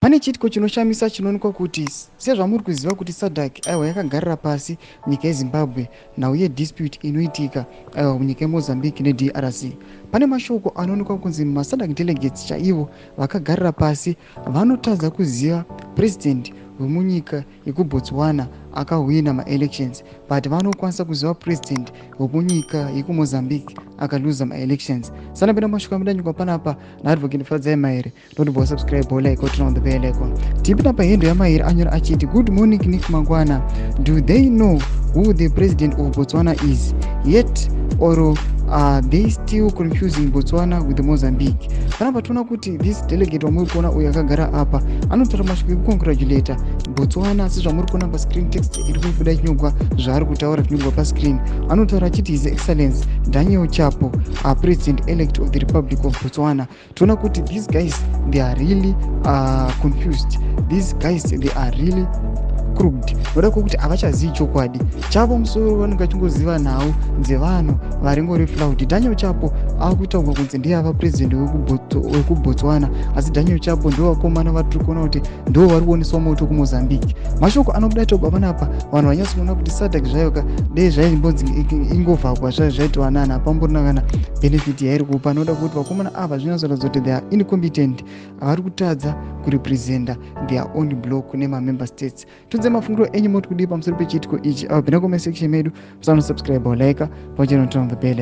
Pane chitiko chinoshamisa chinoonekwa kuti sezvamuri kuziva kuti SADC aiwa yakagarira pasi nyika yeZimbabwe nauye dispute inoitika munyika yeMozambique neDRC. Pane mashoko anoonekwa kunzi maSADC delegates chaivo vakagarira pasi vanotadza kuziva president wemunyika yekuBotswana akahwina maelections, but vanokwanisa kuziva president wemunyika yekuMozambique akaluza maelections. Sana pena mashoko amudanyikwa panapa naadvocate Rumbidzai mairi don't bo subscribe or like or turn on the bell icon. Tipita pahendo yamairi anyora achiti good morning Nick Mangwana, do they know who the president of Botswana is yet or are they still confusing Botswana with Mozambique? Panapa tuna kuti this delegate wamuri kuona uyo akagara apa anotora mashoko ekucongratulata Botswana sezvamuri kuona pa screen text iri kubuda chinyorwa zvaari kutaura chinyorwa pa screen. Anotaura achiti his excellence Daniel Chapo, president elect of the Republic of Botswana. Tuna kuti these guys they are really confused. These guys they are really crooked. Noda kuti avachazivi chokwadi chavo musoro vanenge vachingoziva nhau dzevanhu varingori flaut. Daniel Chapo akutaurwa kunzi ndiye ava president wekuBotswana, asi Daniel Chapo ndiwo vakomana vatiri kuona kuti ndiwo vari kuoneswa moto kuMozambique. Mashoko anobuda tobva panapa vanhu vanyatsoona kuti SADC zvayoka dei zvaimbonzi ingovhagwa zvaitwa nani hapamborina kana benefit yairi kupa. Noda kuti vakomana ava zvinatsoratidza kuti they are incompetent, vari kutadza kurepresenta their own block nemamember states. Tunze mafungiro enyu moti kudii pamusoro pechitiko ichi. Bvina comment section medu, musaona subscribe or like, pamwe chete noturn on the bell.